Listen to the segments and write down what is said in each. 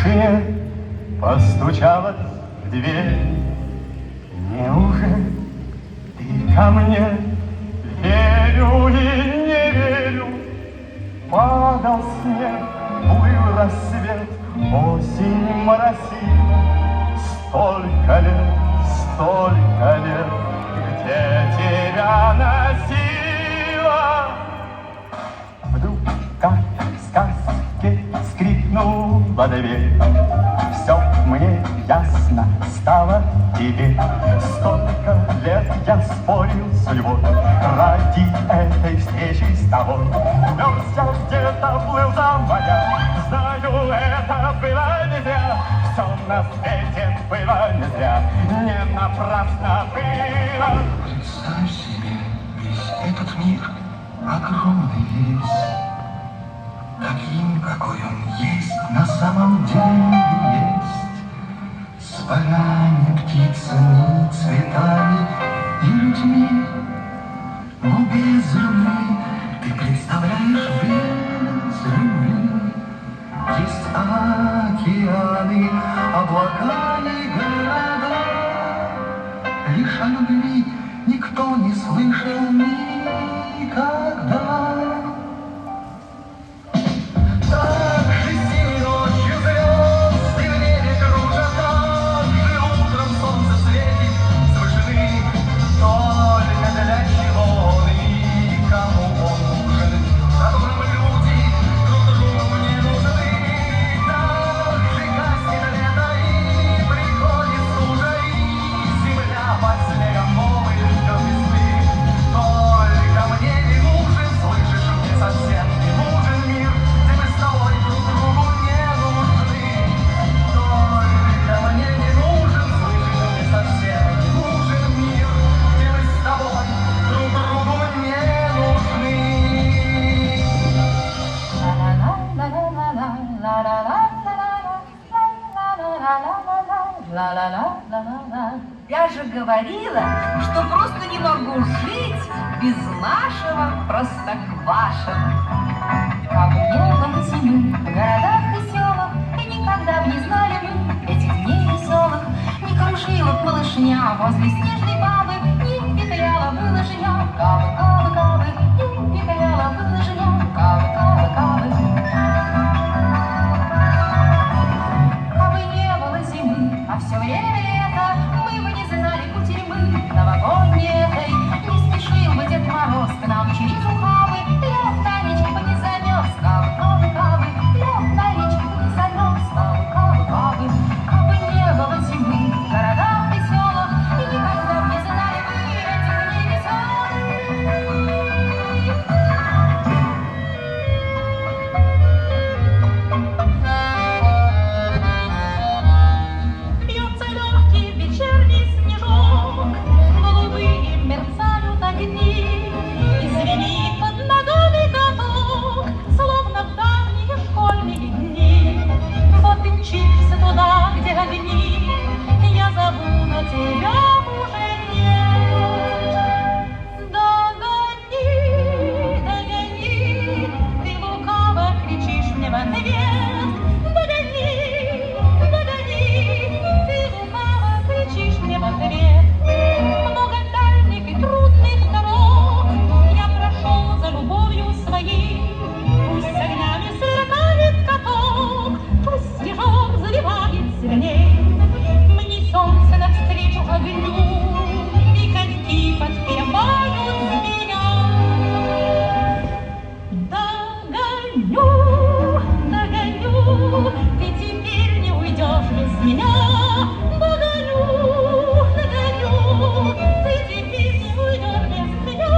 тишине постучалась в дверь. Неужели ты ко мне? Верю и не верю. Падал снег, плыл рассвет, осень моросила. Столько лет, где тебя носила. Вдруг, как в сказке, скрипнула дверь. Все мне ясно стало теперь. Столько лет я спорил с судьбой ради этой встречи с тобой. Мерз я где-то, плыл за моря. Знаю, это было не зря. Все на свете было не зря. Не напрасно было. Представь себе, весь этот мир огромный весь, таким, какой он есть, на самом деле есть. С полями, птицами, цветами и людьми. Но без любви, ты представляешь, без любви есть океаны, облака и города. Лишь о любви никто не слышал никогда. Так же синей ночью звезды в небе кружат, так же утром солнце светит с вышины. Только для чего и кому он нужен, которым люди друг другу не нужны. Так же гаснет лето и приходит стужа, и земля под снегом новый ждет весны. Только мне не нужен, слышишь, мне совсем не нужен мир, где мы с тобой друг другу не нужны. Только мне не нужен, слышишь, мне совсем не нужен мир, где мы с тобой друг другу не нужны. Я же говорила, что просто не могу жить без нашего Простоквашино. Ко мне было зимы в городах и селах, и никогда б не знали мы этих дней веселых. Не кружила б малышня возле снежной бабы, не петляла бы лыжня, кавы, кавы, кавы, не петляла бы лыжня, кавы, кавы, кавы. Кабы не было зимы, а все время лето, мы бы не знали кутерьмы новогодней этой. Не спешил бы Дед Мороз к нам через ухабы, лег на речке бы не замерз, кавы, кавы, кавы, лег на речке бы не замерз, кавы, кавы, кавы. Кабы не было зимы в городах и селах, и никогда б не знали вы этих дней веселых. Бьется легкий вечерний снежок, голубые мерцают огни, и звенит под ногами каток, словно в давние школьные дни. Вот ты мчишься туда, где огни, я зову, но тебя уже нет. Догони, догони, ты лукаво кричишь мне в ответ. Догони, догони, ты лукаво кричишь мне в ответ. Много дальних и трудных дорог я прошел за любовью своей. Пусть огнями сверкает каток, пусть снежок заливает сильней. Мне солнце навстречу огню, и коньки подпевают меня. Догоню, догоню, ты теперь не уйдешь без меня. Догоню, догоню, ты теперь не уйдешь без меня.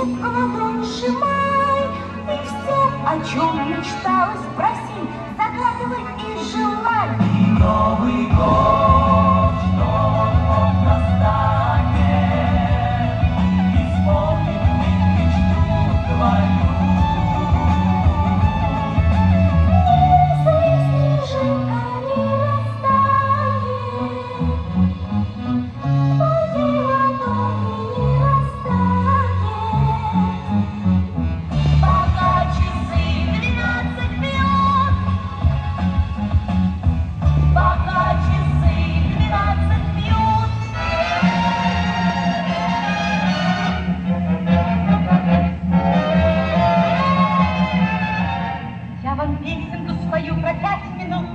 крепко ладонь сжимай, и все, о чем мечталось, проси, загадывай и желай. Новый год, что он настанет, исполнит мечту твою. Я вам песенку свою про 5 минут